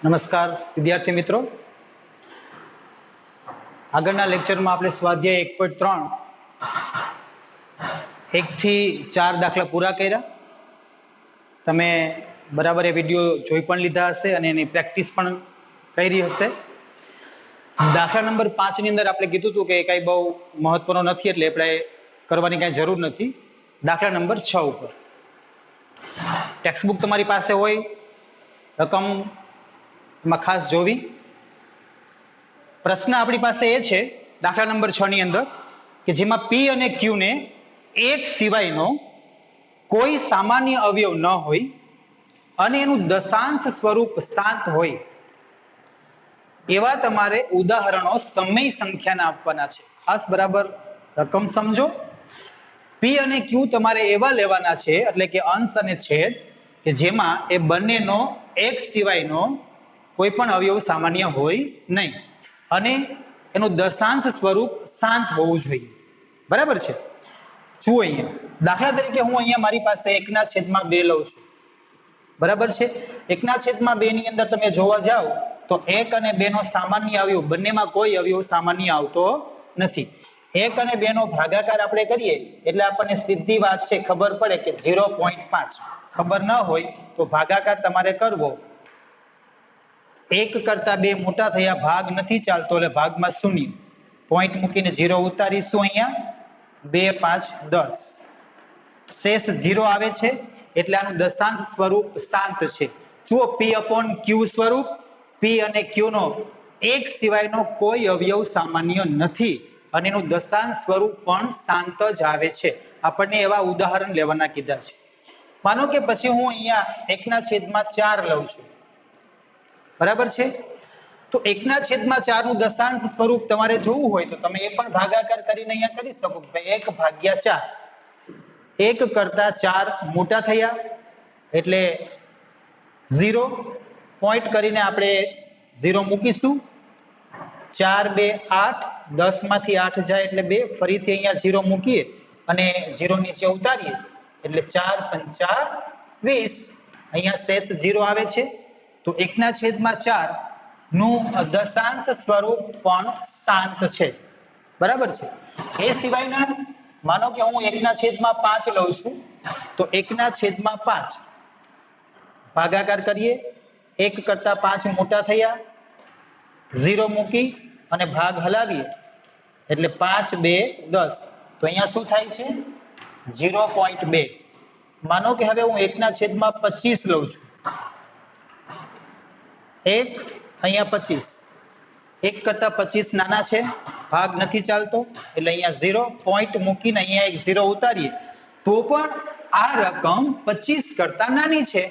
નમસ્કાર વિદ્યાર્થી મિત્રો, આગળના લેક્ચરમાં આપણે સ્વાધ્યાય 1.3 1 થી 4 દાખલા પૂરા કર્યા. તમે બરાબર એ વિડીયો જોઈ પણ લીધા હશે અને એની પ્રેક્ટિસ પણ કરી હશે. દાખલા નંબર 5 ની અંદર આપણે કીધું હતું કે કઈ બહુ મહત્વનો નથી એટલે આપણે કરવાની કઈ જરૂર નથી. દાખલા નંબર 6 ઉપર ટેક્સ્ટ બુક તમારી પાસે હોય, રકમ એમાં ખાસ જોવી. પ્રશ્ન આપણી પાસે એ છે દાખલા નંબર 6 ની અંદર કે જેમાં P અને Q ને એક સિવાયનો કોઈ સામાન્ય અવયવ ન હોય અને એનું દશાંશ સ્વરૂપ શાંત હોય એવા તમારે ઉદાહરણો સમય સંખ્યાના આપવાના છે. ખાસ બરાબર રકમ સમજો. P અને Q તમારે એવા લેવાના છે એટલે કે અંશ અને છેદ કે જેમાં એ બંનેનો એક સિવાયનો કોઈ પણ અવયવ સામાન્ય હોય નહીં અને એનું દશાંશ સ્વરૂપ શાંત હોવું જોઈએ. બરાબર છે? જુઓ અહીંયા દાખલા તરીકે હું અહીંયા મારી પાસે 1/2 લઉં છું. બરાબર છે? 1/2 ની અંદર તમે જોવા જાઓ તો 1 અને 2 નો સામાન્ય અવયવ બંનેમાં કોઈ અવયવ સામાન્ય આવતો નથી. 1 અને 2 નો ભાગાકાર આપણે કરીએ એટલે આપણને સીધી વાત છે ખબર પડે કે 0.5. ખબર ન હોય તો ભાગાકાર તમારે કરવો. 1 કરતા 2 મોટા થયા, ભાગ નથી ચાલતો એટલે ભાગમાં શૂન્ય. પોઈન્ટ મૂકીને 0 ઉતારીશું. અહીંયા 2 5 10 શેષ 0 આવે છે એટલે આનું દશાંશ સ્વરૂપ શાંત છે. જુઓ P/Q સ્વરૂપ. P અને Q નો એક સિવાયનો કોઈ અવયવ સામાન્ય નથી અને એનું દશાંશ સ્વરૂપ પણ શાંત જ આવે છે. આપણને એવા ઉદાહરણ લેવાના કીધા છે. માનો કે પછી હું અહીંયા 1/4 લઉં છું. બરાબર છે? તો 1/4 નું દશાંશ સ્વરૂપ તમારે જોવું હોય તો તમે એ પણ ભાગાકાર કરીને અહીંયા કરી શકો કે 1/4. 1 કરતા 4 મોટા થયા એટલે 0. પોઈન્ટ કરીને આપણે 0 મૂકીશું. 4 2 8 10 માંથી 8 જાય એટલે 2. ફરીથી અહીંયા 0 મૂકીએ અને 0 નીચે ઉતારીએ એટલે 4 5 20. અહીંયા શેષ 0 આવે છે. તો 1/4 નું દશાંશ સ્વરૂપ પણ શાંત છે. બરાબર છે? એ સિવાયના માનો કે હું 1/5 લઉં છું તો 1/5 ભાગાકાર કરીએ. 1 કરતા 5 મોટા થયા, 0 મૂકી અને ભાગ હલાવીએ એટલે 5 2 10. તો અહીંયા શું થાય છે? 0.2. માનો કે હવે હું 1/25 લઉં છું. 1 અહીંયા 25. 1 કરતા 25 નાના છે, ભાગ નથી ચાલતો એટલે અહીંયા 0. પોઈન્ટ મૂકીને અહીંયા એક 0 ઉતારીએ તો પણ આ રકમ 25 કરતા નાની છે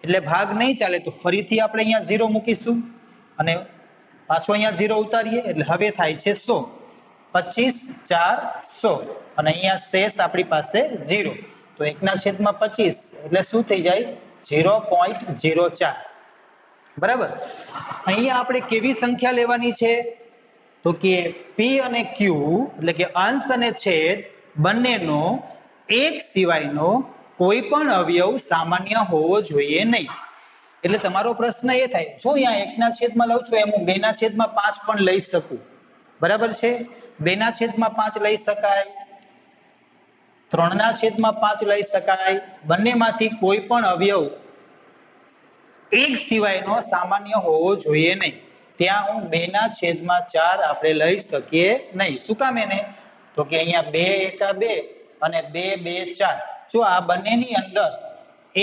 એટલે ભાગ નહીં ચાલે. તો ફરીથી આપણે અહીંયા 0 મૂકીશું અને પાછો અહીંયા 0 ઉતારીએ એટલે હવે થાય છે 100. 25 4 100 અને અહીંયા શેષ આપણી પાસે 0. તો 1/25 એટલે શું થઈ જાય? 0.04. બરાબર? અહીંયા આપણે કેવી સંખ્યા લેવાની છે તો કે P અને Q એટલે કે અંશ અને છેદ બંનેનો એક સિવાયનો કોઈ પણ અવયવ સામાન્ય હોવો જોઈએ નહીં. એટલે તમારો પ્રશ્ન એ થાય, જો અહીંયા 1/2 લઉં છું એમ હું 2/5 પણ લઈ શકું. બરાબર છે? 2/5 લઈ શકાય, 3/5 લઈ શકાય. બંનેમાંથી કોઈ પણ અવયવ એક સિવાયનો સામાન્ય હોવો જોઈએ નહીં. ત્યાં હું 2/4 આપણે લઈ શકીએ નહીં. શું કામ એને? તો કે અહીંયા 2 1 2 અને 2 2 4. જો આ બંનેની અંદર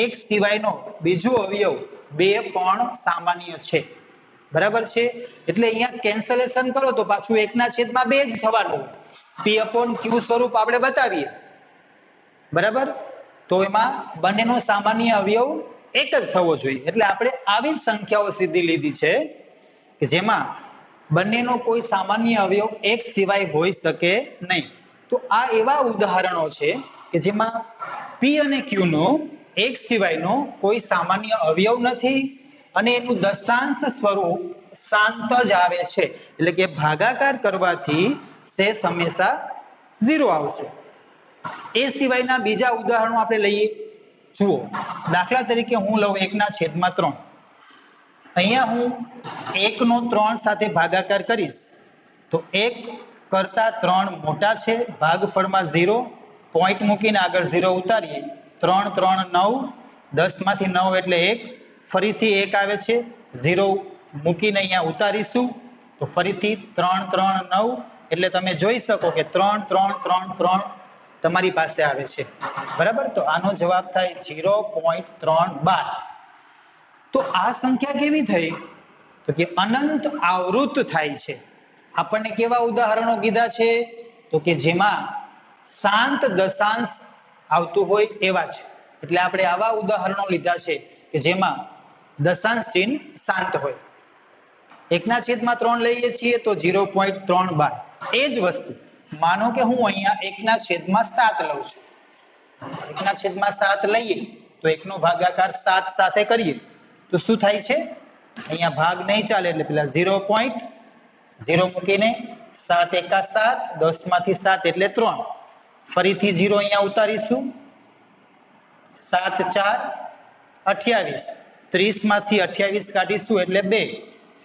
એક સિવાયનો બીજો અવયવ 2 પણ સામાન્ય છે. બરાબર છે? એટલે અહીંયા કેન્સલેશન કરો તો પાછું 1/2 જ થવાનું. P/Q સ્વરૂપ આપણે બતાવીએ. બરાબર? તો એમાં બંનેનો સામાન્ય અવયવ એક જ થવો જોઈએ. એટલે આપણે આવી સંખ્યાઓ સીધી લીધી છે કે જેમાં બંનેનો કોઈ સામાન્ય અવયવ એક સિવાય હોઈ શકે નહીં. તો આ એવા ઉદાહરણો છે કે જેમાં P અને Q નો એક સિવાયનો કોઈ સામાન્ય અવયવ નથી અને એનું દશાંશ સ્વરૂપ શાંત જ આવે છે. એટલે કે ભાગાકાર કરવાથી શેષ હંમેશા 0 આવશે. એ સિવાયના બીજા ઉદાહરણો આપણે લઈએ. જુઓ દાખલા તરીકે હું લઉં 1/3. અહીંયા હું 1 નો 3 સાથે ભાગાકાર કરીશ તો 1 કરતા 3 મોટા છે, ભાગફળમાં 0, પોઈન્ટ મૂકીને આગળ 0 ઉતારીએ, 3 3 9, 10 માંથી 9 એટલે 1, ફરીથી 1 આવે છે, 0 મૂકીને અહીંયા ઉતારીશું તો ફરીથી 3 3 9, એટલે તમે જોઈ શકો કે 3 3 3 3 તમારી પાસે આવે છે, બરાબર. તો આનો જવાબ થાય 0.312. તો આ સંખ્યા કેવી થઈ? તો કે અનંત આવૃત થાય છે. આપણને કેવા ઉદાહરણો કીધા છે? તો કે જેમાં શાંત દશાંશ આવતું હોય એવા છે. એટલે આપણે આવા ઉદાહરણો લીધા છે કે જેમાં દશાંશ ચિહ્ન શાંત હોય. 1/3 લઈએ છીએ તો 0.312. એ જ વસ્તુ માનો કે હું અહીંયા 1/7 લઉં છું. 1/7 લઈએ તો 1 નો ભાગાકાર 7 સાથે કરીએ તો શું થાય છે? અહીંયા ભાગ નહીં ચાલે એટલે પેલા 0.0 મૂકીને 7 એકા 7, 10 માંથી 7 એટલે 3, ફરીથી 0 અહીંયા ઉતારીશું, 7 4 28, 30 માંથી 28 કાઢીશું એટલે 2,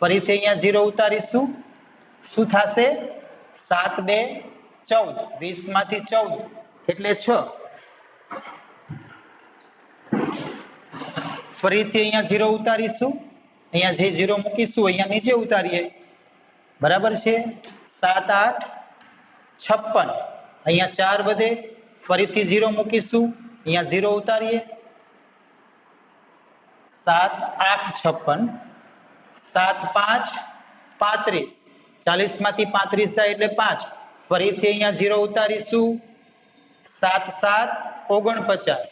ફરીથી અહીંયા 0 ઉતારીશું, શું થશે? 7 2 14, 20 માંથી 14 એટલે 6, ફરીથી અહીંયા 0 ઉતારીશું, અહીંયા જે 0 મૂકીશું અહીંયા નીચે ઉતારીએ, બરાબર છે. 7 8 56, અહીંયા 4 વધે, ફરીથી 0 મૂકીશું, અહીંયા 0 ઉતારીએ, 7 8 56, 7 5 35, 40 માંથી 35 જાય એટલે 5, ફરીથી અહીંયા 0 ઉતારીશું, 7 7 49,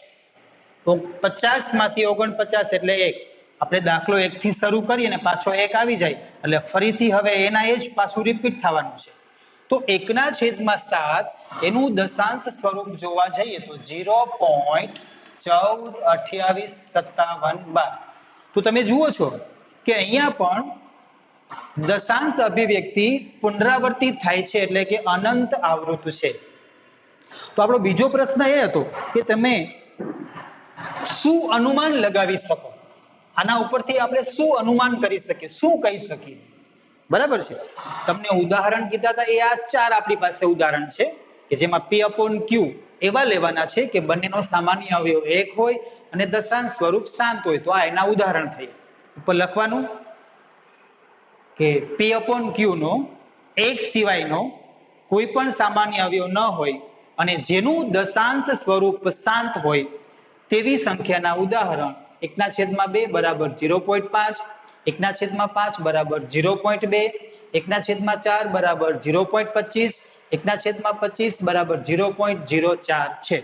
50 માંથી 49 એટલે 1. આપણે દાખલો 1 થી શરૂ કરીએ અને પાછો 1 આવી જાય એટલે ફરીથી હવે એના એ જ પાછું રિપીટ થવાનું છે. તો 1/7 એનું દશાંશ સ્વરૂપ જોવા જઈએ તો 0.14285712. તો તમે જુઓ છો કે અહીંયા પણ દશાંશ અભિવ્યક્તિ પુનરાવર્તિત થાય છે એટલે કે અનંત આવૃત છે. તો આપણો બીજો પ્રશ્ન એ હતો કે તમે શું અનુમાન લગાવી શકો? આના ઉપરથી આપણે શું અનુમાન કરી શકીએ, શું કહી શકીએ? બરાબર છે. તમને ઉદાહરણ કીધા હતા એ આ 4 આપણી પાસે ઉદાહરણ છે કે જેમાં P/Q એવા લેવાના છે કે બંનેનો સામાન્ય અવયવ 1 હોય અને દશાંશ સ્વરૂપ શાંત હોય. તો આ એના ઉદાહરણ થયા. ઉપર લખવાનું કે P/Q નો 1 સિવાયનો કોઈ પણ સામાન્ય અવયવ ન હોય અને જેનું દશાંશ સ્વરૂપ શાંત હોય તેવી સંખ્યાના ઉદાહરણ 1/2 બરાબર 0.5, 1/5 બરાબર 0.2, 1/4 બરાબર 0.25, 1/25 બરાબર 0.04 છે.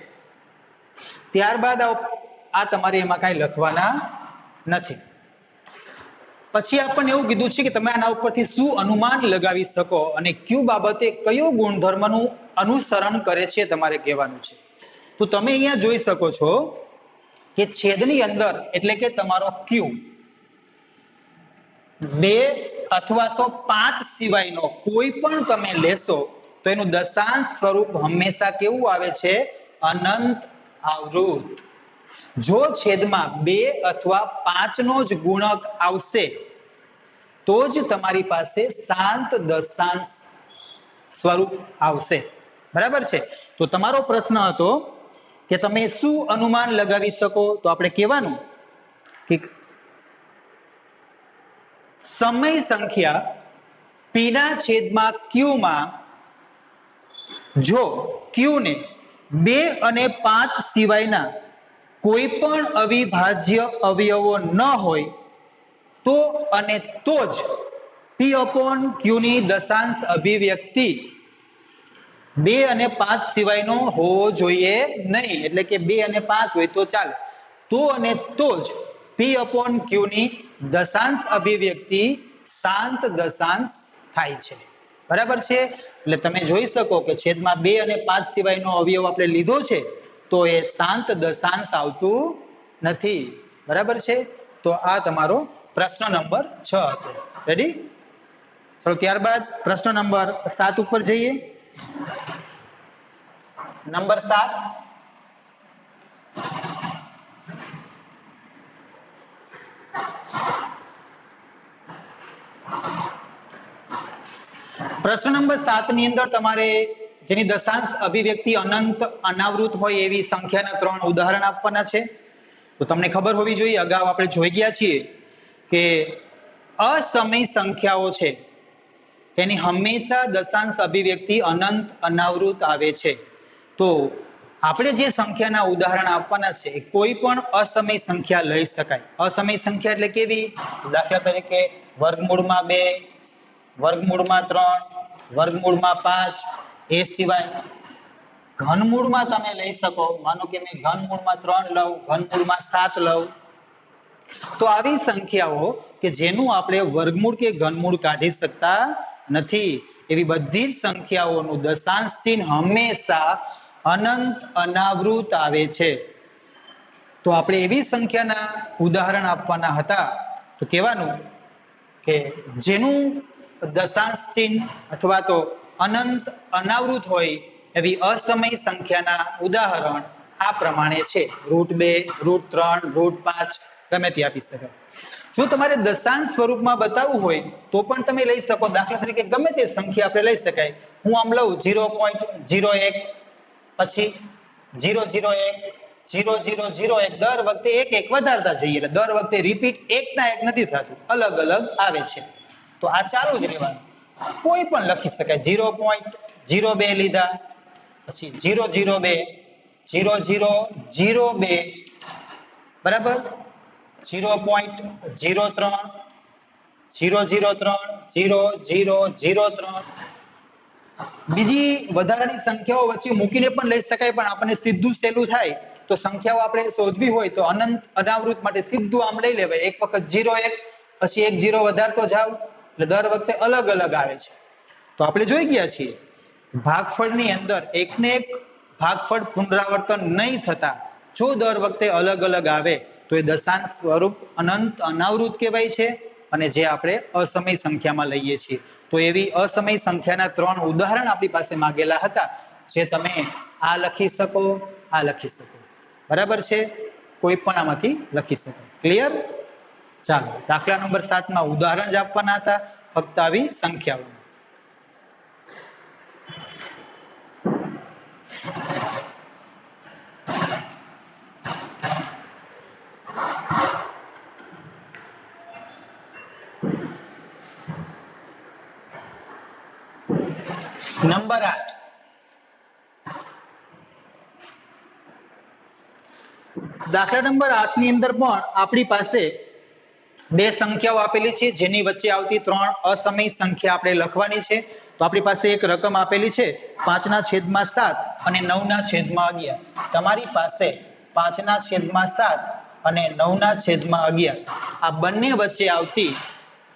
ત્યારબાદ આ તમારે એમાં કાંઈ લખવાના નથી. પછી આપણને એવું કીધું છે કે તમે આના ઉપરથી શું અનુમાન લગાવી શકો અને ક્યુ બાબતે કયો ગુણધર્મનું અનુસરણ કરે છે તમારે કહેવાનું છે. તો તમે અહીંયા જોઈ શકો છો કે છેદની અંદર એટલે કે તમારો ક્યુ 2 અથવા તો 5 સિવાયનો કોઈ પણ તમે લેશો તો એનું દશાંશ સ્વરૂપ હંમેશા કેવું આવે છે? અનંત આવૃત. જો છેદમાં 2 અથવા 5 નો જ ગુણક આવશે તો જ તમારી પાસે શાંત દશાંશ સ્વરૂપ આવશે. બરાબર છે. તો તમારો પ્રશ્ન હતો કે તમે શું અનુમાન લગાવી શકો? તો આપણે કહેવાનું કે સમય સંખ્યા p ના છેદમાં q માં જો q ને 2 અને 5 સિવાયના કોઈ પણ અવિભાજ્ય અવયવો ન હોય તો અને તો જ P/Q ની દશાંશ અભિવ્યક્તિ 2 અને 5 સિવાયનો હોવો જોઈએ નહીં. એટલે કે 2 અને 5 હોય તો ચાલે. તો અને તો જ P/Q ની દશાંશ અભિવ્યક્તિ શાંત દશાંશ થાય છે. બરાબર છે. એટલે તમે જોઈ શકો કે છેદમાં 2 અને 5 સિવાયનો અવયવ આપણે લીધો છે તો એ શાંત દશાંશ આવતું નથી. બરાબર છે. તો આ તમારો પ્રશ્ન નંબર 6 હતો. રેડી? ચલો ત્યારબાદ પ્રશ્ન નંબર 7 ઉપર જઈએ. નંબર 7, પ્રશ્ન નંબર 7 ની અંદર તમારે જેની દશાંશ અભિવ્યક્તિ અનંત અનાવૃત હોય એવી સંખ્યાના 3 ઉદાહરણ આપવાના છે. તો તમને ખબર હોવી જોઈએ, અગાઉ આપણે જોઈ ગયા છીએ કે અસમય સંખ્યાઓ છે એની હંમેશા દશાંશ અભિવ્યક્તિ અનંત અનાવૃત આવે છે. તો આપણે જે સંખ્યાના ઉદાહરણ આપવાના છે એ કોઈ પણ અસમય સંખ્યા લઈ શકાય. અસમય સંખ્યા એટલે કેવી? દાખલા તરીકે વર્ગમૂળમાં 2, વર્ગમૂળમાં 3, વર્ગમૂળમાં 5, એ સિવાય ઘનમૂળમાં તમે લઈ શકો. માનો કે મેં ઘનમૂળમાં 3 લઉં, ઘનમૂળમાં 7 લઉં, તો આવી સંખ્યાઓ કે જેનું આપણે વર્ગમૂળ કે ઘનમૂળ કાઢી શકતા નથી એવી બધી જ સંખ્યાઓનું દશાંશ ચિહ્ન હંમેશા અનંત અનાવૃત આવે છે. તો આપણે એવી સંખ્યાના ઉદાહરણ આપવાના હતા. તો કહેવાનું કે જેનું દશાંશ ચિહ્ન અથવા તો અનંત અનાવૃત હોય એવી અસમય સંખ્યાના ઉદાહરણ આ પ્રમાણે છે. √2, √3, √5 ગમે તે આપી શકાય. જો તમારે દશાંશ સ્વરૂપમાં બતાવવું હોય તો પણ તમે લઈ શકો. દાખલા તરીકે ગમે તે સંખ્યા આપણે લઈ શકાય. હું આમ લઉં 0.01, પછી 0.01, 0.001, દર વખતે એક વધારતા જઈએ એટલે દર વખતે રિપીટ એકના એક નથી થતું, અલગ અલગ આવે છે. તો આ ચાલુ જ રહેવાનું, કોઈ પણ લખી શકાય. 0.02 લીધા, પછી 0.02, 0.002, બરાબર, 0.03, 0.03, 0.003. બીજી વધારાની સંખ્યાઓ વચ્ચે મૂકીને પણ લઈ શકાય, પણ આપણને સીધું સહેલું થાય તો સંખ્યાઓ આપણે શોધવી હોય તો અનંત અનાવૃત માટે સીધું આમ લઈ લેવાય. એક વખત 0.1, પછી 1 0 વધારતો જાવ એટલે દર વખતે અલગ અલગ આવે છે. તો આપણે જોઈ ગયા છીએ ભાગફળની અંદર એકને એક ભાગફળ પુનરાવર્તન નહીં થતા જો દર વખતે અલગ અલગ આવે તો એ દશાંશ સ્વરૂપ અનંત અનાવૃત કહેવાય છે, અને જે આપણે અસમય સંખ્યામાં લઈએ છીએ. તો એવી અસમય સંખ્યાના 3 ઉદાહરણ આપણી પાસે માંગેલા હતા, જે તમે આ લખી શકો, આ લખી શકો. બરાબર છે? કોઈ પણ આમાંથી લખી શકો. ક્લિયર? ચાલો, દાખલા નંબર 7 માં ઉદાહરણ જ આપવાના હતા, ફક્ત આવી સંખ્યાઓ. નંબર 8, દાખલા નંબર 8 ની અંદર પણ આપણી પાસે બે સંખ્યાઓ આપેલી છે જેની વચ્ચે આવતી 3 અસમય સંખ્યા આપણે લખવાની છે. તો આપણી પાસે એક રકમ આપેલી છે 5/7 અને 9/11. તમારી પાસે 5/7 અને 9/11 આ બંને વચ્ચે આવતી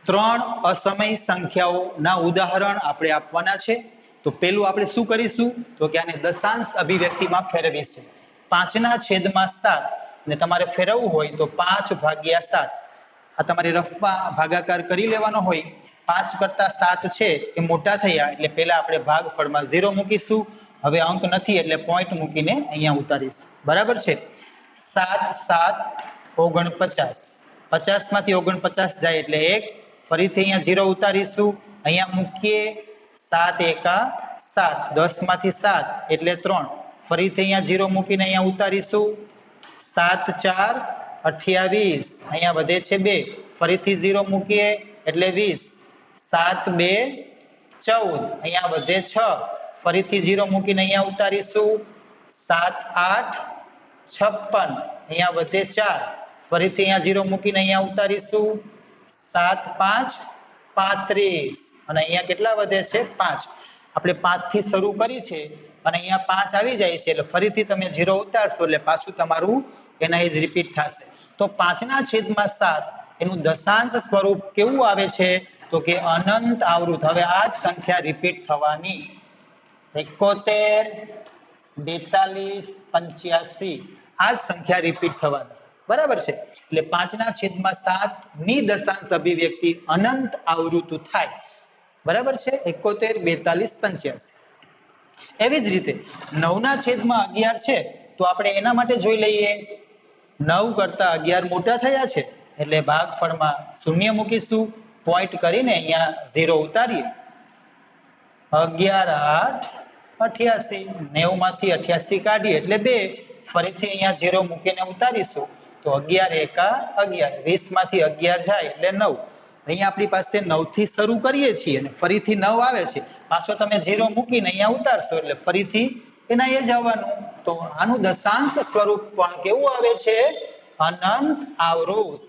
3 અસમય સંખ્યાઓના ઉદાહરણ આપણે આપવાના છે. તો પેલું આપણે શું કરીશું તો કે આને દશાંશ અભિવ્યક્તિમાં ફેરવીશું. 5/7 ને તમારે ફેરવવું હોય તો 5/7. આ તમારે રફમાં ભાગાકાર કરી લેવાનો હોય. 5 કરતા 7 છે એ મોટા થયા એટલે પહેલા આપણે ભાગફળમાં 0 મૂકીશું. હવે અંક નથી એટલે પોઈન્ટ મૂકીને અહીંયા ઉતારીશું. બરાબર છે? 7 7 49, 50 માંથી 49 જાય એટલે 1, ફરીથી અહીંયા 0 ઉતારીશું, અહીંયા મૂકીએ. 7 એકા 7, 10 માંથી 7 એટલે 3, ફરીથી અહીંયા 0 મૂકીને અહીંયા ઉતારીશું. 7 4 28, અહીંયા વધે છે 2, ફરીથી 0 મૂકીએ એટલે 20. 7 2 14, અહીંયા વધે 6, ફરીથી 0 મૂકીને અહીંયા ઉતારીશું. 7 8 56, અહીંયા વધે 4, ફરીથી અહીંયા 0 મૂકીને અહીંયા ઉતારીશું. 7 5 35, અને અહીંયા કેટલા વધે છે? 5. આપણે 5 થી શરૂ કરી છે અને અહીંયા 5 આવી જાય છે એટલે ફરીથી તમે 0 ઉતારશો એટલે પાછું તમારું એના જ રિપીટ થશે. તો 5/7 એનું દશાંશ સ્વરૂપ કેવું આવે છે તો કે અનંત આવૃત. હવે આ જ સંખ્યા રિપીટ થવાની. 71 42 85 આ જ સંખ્યા રિપીટ થવાની. બરાબર છે? એટલે 5/7 ની દશાંશ અભિવ્યક્તિ અનંત આવૃત થાય. બરાબર છે? 71 42 85. એવી જ રીતે 9/11 છે તો આપણે એના માટે જોઈ લઈએ. 9 કરતા 11 મોટા થયા છે એટલે ભાગફળમાં 0 મૂકીશું, પોઈન્ટ કરીને અહીંયા 0 ઉતારીએ. 11 8 88, 90 માંથી 88 કાઢીએ એટલે 2, ફરીથી અહીંયા 0 મૂકીને ઉતારીશું તો 11 એકા 11, 20 માંથી 11 જાય એટલે 9. અહીંયા આપણી પાસે 9 થી શરૂ કરીએ છીએ અને ફરીથી 9 આવે છે, પાછો તમે 0 મૂકીને અહીંયા ઉતારશો એટલે ફરીથી એના એ જ આવવાનું. તો આનું દશાંશ સ્વરૂપ પણ કેવું આવે છે? અનંત આવૃત.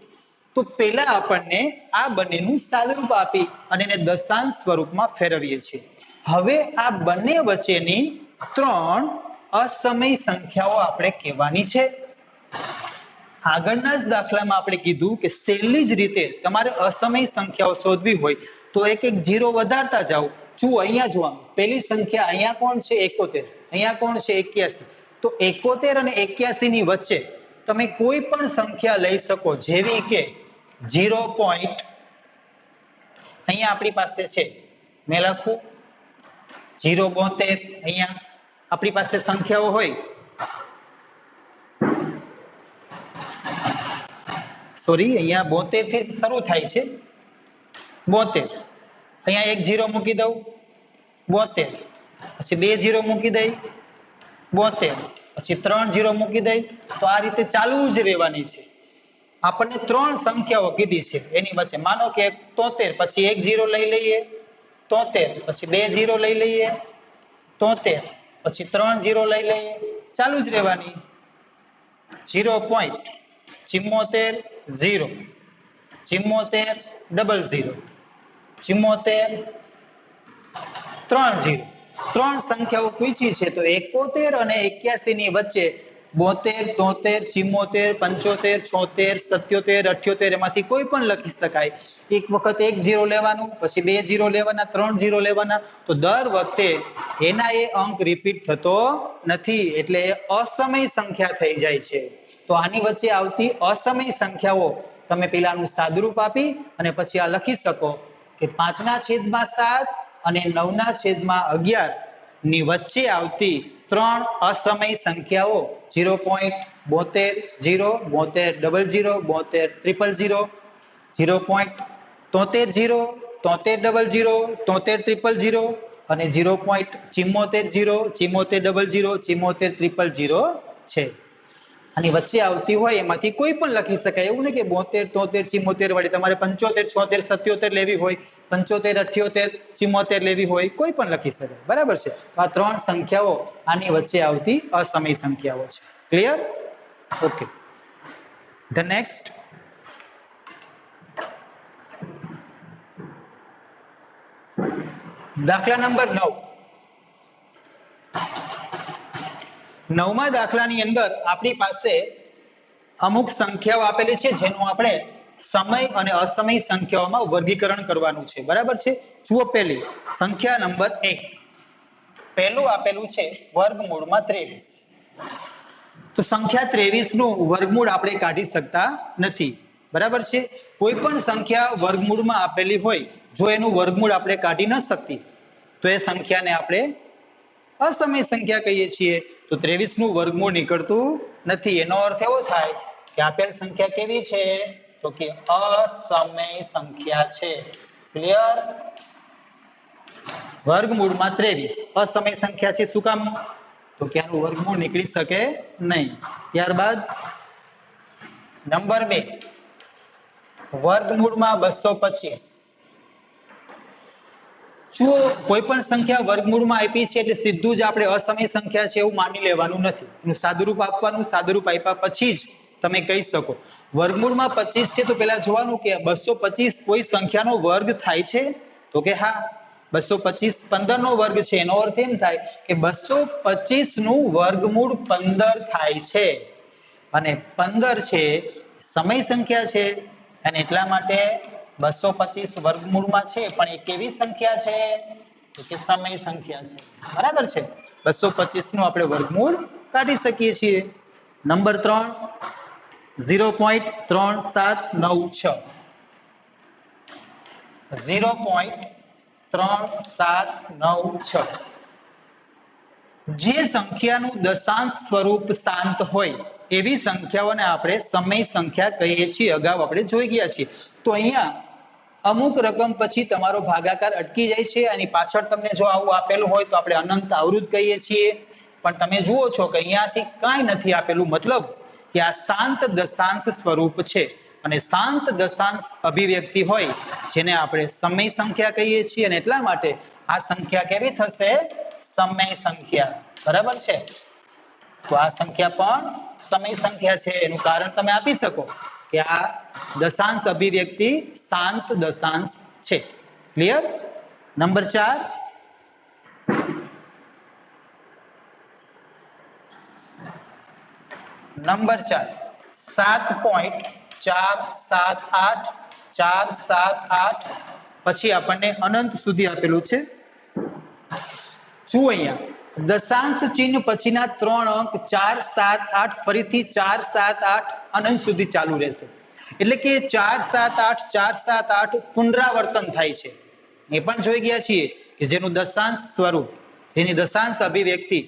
તો પહેલા આપણને આ બંનેનું સાદુરૂપ આપી અને એને દશાંશ સ્વરૂપમાં ફેરવીએ છીએ. હવે આ બંને વચ્ચેની 3 અસમય સંખ્યાઓ આપણે કહેવાની છે. આગળના જ દાખલામાં આપણે કીધું કે સહેલી જ રીતે તમારે અસમય સંખ્યાઓ શોધવી હોય તો એક એક 0 વધારતા જાઓ. જુઓ અહીંયા જોવાનું, પહેલી સંખ્યા અહીંયા કોણ છે? 71, અહીંયા કોણ છે? 81. તો 71 અને 81 ની વચ્ચે તમે કોઈ પણ સંખ્યા લઈ શકો, જેવી કે 0. અહીંયા આપણી પાસે છે, મેં લખું 0.72. અહીંયા આપણી પાસે સંખ્યાઓ હોય, સોરી અહીંયા 72 થી શરૂ થાય છે, 72. અહીંયા એક 0 મૂકી દઉં, 72. પછી 2 0 મૂકી દઈ, 72. પછી 3 0 મૂકી દઈ. તો આ રીતે ચાલુ જ રહેવાની છે. આપણને 3 સંખ્યાઓ કીધી છે, એની વચ્ચે માનો કે 73, પછી એક 0 લઈ લઈએ, 73, પછી 2 0 લઈ લઈએ, 73, પછી 3 0 લઈ લઈએ, ચાલુ જ રહેવાની. 0.74 0, 74 00, 74 30. 3 સંખ્યાઓ પૂછી છે તો 71 અને 81 ની વચ્ચે 72 73 74 75 76 78 એમાંથી કોઈ પણ લખી શકાય. એક વખત એક 0 લેવાનું, પછી 2 0 લેવાના, 3 0 લેવાના. તો દર વખતે એના એ અંક રિપીટ થતો નથી, એટલે અસમય સંખ્યા થઈ જાય છે. તો આની વચ્ચે આવતી અસમય સંખ્યાઓ તમે પેલાનું સાદુરૂપ આપી અને પછી આ લખી શકો કે 5/7 અને 9/11 ની વચ્ચે આવતી 3 અસમય સંખ્યાઓ 0.72 0, 72 00, 72 0, 0.73 0, 73 00, 73 00 અને 0.74 0, 74 00, છે. આની વચ્ચે આવતી હોય એમાંથી કોઈ પણ લખી શકાય, એવું નહીં કે 72 73 74 વાળી તમારે 75 76 77 લેવી હોય, 75 78 74 લેવી હોય, કોઈ પણ લખી શકાય. બરાબર છે. તો આ 3 સંખ્યાઓ આની વચ્ચે આવતી અસમય સંખ્યાઓ છે. ક્લિયર? ઓકે. ધ નેક્સ્ટ, દાખલા નંબર 9. 9મા દાખલાની અંદર આપણી પાસે અમુક સંખ્યાઓ આપેલી છે જેનું આપણે સમય અને અસમય સંખ્યાઓમાં વર્ગીકરણ કરવાનું છે. બરાબર છે. જુઓ પહેલી સંખ્યા નંબર 1. પહેલું આપેલું છે વર્ગમૂળમાં 23. તો સંખ્યા 23 નું વર્ગમૂળ આપણે કાઢી શકતા નથી. બરાબર છે. કોઈ પણ સંખ્યા વર્ગમૂળમાં આપેલી હોય, જો એનું વર્ગમૂળ આપણે કાઢી ન શકતી તો એ સંખ્યાને આપણે અસમય સંખ્યા કહીએ છીએ. તો 23 નું વર્ગમૂળ નીકળતું નથી. એનો અર્થ એવો થાય કે આપેલ સંખ્યા કેવી છે? તો કે અસમય સંખ્યા છે. ક્લિયર? વર્ગમૂળમાં 23 અસમય સંખ્યા છે. શું કામ? તો કે આનું વર્ગમૂળ નીકળી શકે નહીં. ત્યારબાદ નંબર 2, વર્ગમૂળમાં 225. જુઓ, કોઈ પણ સંખ્યા વર્ગમૂળમાં આપી છે એટલે સીધું જ આપણે અસમય સંખ્યા છે એવું માની લેવાનું નથી. એનું સાદુરૂપ આપવાનું, સાદુરૂપ આપ્યા પછી જ તમે કહી શકો. વર્ગમૂળમાં 25 છે તો પેલા જોવાનું કે 225 કોઈ સંખ્યાનો વર્ગ થાય છે? તો કે હા, 225 15 નો વર્ગ છે. એનો અર્થ એમ થાય કે 225 નું વર્ગમૂળ 15 થાય છે. અને 15 છે સમય સંખ્યા છે અને એટલા માટે 225 વર્ગમૂળમાં છે, પણ એ કેવી સંખ્યા છે? તો કે સમય સંખ્યા છે. બરાબર છે. 225 નું આપણે વર્ગમૂળ કાઢી શકીએ છીએ. નંબર 3, 0.3796. 0.3796. જે સંખ્યાનું દશાંશ સ્વરૂપ શાંત હોય એવી સંખ્યાઓને આપણે સમય સંખ્યા કહીએ છીએ. અગાઉ આપણે જોઈ ગયા છીએ. તો અહીંયા અમુક રકમ પછી તમારો ભાગાકાર અટકી જાય છે અને પાછળ તમને જો આવું આપેલું હોય તો આપણે અનંત અવૃત કહીએ છીએ, પણ તમે જુઓ છો કે અહીંયાથી કાંઈ નથી આપેલું, મતલબ કે આ શાંત દશાંશ સ્વરૂપ છે અને શાંત દશાંશ અભિવ્યક્તિ હોય જેને આપણે સમય સંખ્યા કહીએ છીએ અને એટલા માટે આ સંખ્યા કેવી થશે? સમય સંખ્યા. બરાબર છે? તો આ સંખ્યા પણ સમય સંખ્યા છે. એનું કારણ તમે આપી શકો કે આ દશાંશ અભિવ્યક્તિ શાંત દશાંશ છે. ક્લિયર? નંબર 4, નંબર 4 7.478 478 પછી આપણને અનંત સુધી આપેલું છે. જુઓ અહીંયા દશાંશ ચિહ્ન પછીના 3 અંક 4 7 8 ફરીથી 4 7 8 અનંત સુધી ચાલુ રહેશે. એટલે કે 4 7 8 4 7 8 પુનરાવર્તન થાય છે. એ પણ જોઈ ગયા છીએ કે જેનું દશાંશ સ્વરૂપ, જેની દશાંશ અભિવ્યક્તિ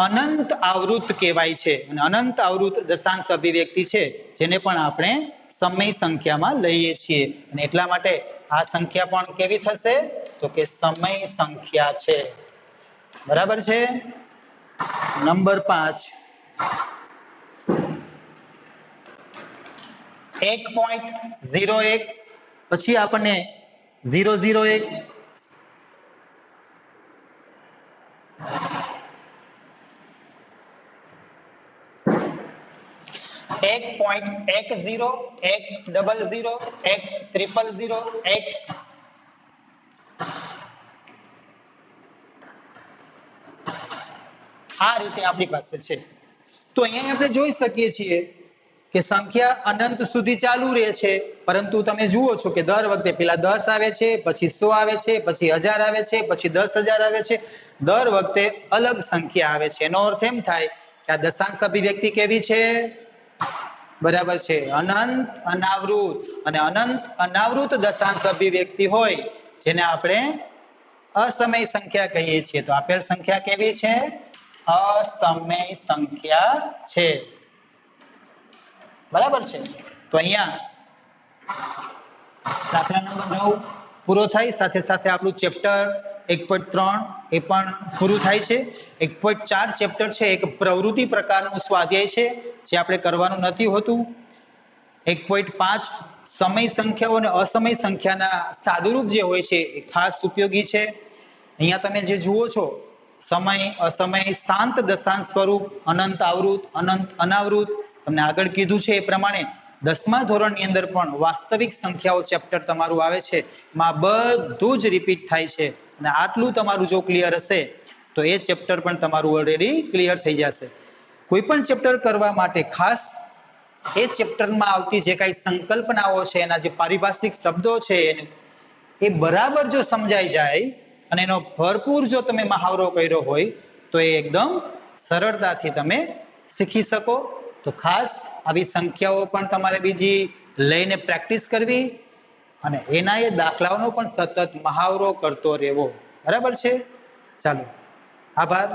અનંત આવૃત કહેવાય છે અને અનંત આવૃત દશાંશ અભિવ્યક્તિ છે જેને પણ આપણે સમય સંખ્યામાં લઈએ છીએ અને એટલા માટે આ સંખ્યા પણ કેવી થશે? તો કે સમય સંખ્યા છે. બરાબર છે? નંબર 5 1.01 પછી આપણને 001 1.10 100 100 આ રીતે આપણી પાસે છે. તો અહીંયા આપણે જોઈ શકીએ છીએ કે સંખ્યા અનંત સુધી ચાલુ રહે છે, પરંતુ તમે જુઓ છો કે દર વખતે પેલા 10 આવે છે, પછી 100 આવે છે, પછી 1000 આવે છે, પછી 10,000 આવે છે. દર વખતે અલગ સંખ્યા આવે છે. એનો અર્થ એમ થાય કે આ દશાંશ અભિવ્યક્તિ કેવી છે? બરાબર છે, અનંત અનાવૃત. અને અનંત અનાવૃત દશાંશ અભિવ્યક્તિ હોય જેને આપણે અસમય સંખ્યા કહીએ છીએ. તો આપેલ સંખ્યા કેવી છે? અસમય સંખ્યા છે. બરાબર છે? તો અહીંયા દાખલા નંબર 9 પૂરો થાય. સાથે સાથે આપણું ચેપ્ટર 1.3 એ પણ પૂરું થાય છે. 1.4 ચેપ્ટર છે એક પ્રવૃત્તિ પ્રકારનું સ્વાધ્યાય છે જે આપણે કરવાનું નથી હોતું. 1.5 સમય સંખ્યાઓ અને અસમય સંખ્યાના સાદુરૂપ જે હોય છે એ ખાસ ઉપયોગી છે. અહીંયા તમે જે જુઓ છો સમય, અસમય, શાંત દશાંશ સ્વરૂપ, અનંત આવૃત, અનંત અનાવૃત, તમને આગળ કીધું છે એ પ્રમાણે 10મા ધોરણની અંદર પણ વાસ્તવિક સંખ્યાઓ ચેપ્ટર તમારું આવે છે. એમાં બધું જ રિપીટ થાય છે અને આટલું તમારું જો ક્લિયર હશે તો એ ચેપ્ટર પણ તમારું ઓલરેડી ક્લિયર થઈ જશે. કોઈ પણ ચેપ્ટર કરવા માટે ખાસ એ ચેપ્ટરમાં આવતી જે કાંઈ સંકલ્પનાઓ છે, એના જે પારિભાષિક શબ્દો છે એ બરાબર જો સમજાઈ જાય અને એનો ભરપૂર જો તમે મહાવરો કર્યો હોય તો એ એકદમ સરળતાથી તમે શીખી શકો. તો ખાસ આવી સંખ્યાઓ પણ તમારે બીજી લઈને પ્રેક્ટિસ કરવી અને એના એ દાખલાઓનો પણ સતત મહાવરો કરતો રહેવો. બરાબર છે? ચાલો, આભાર.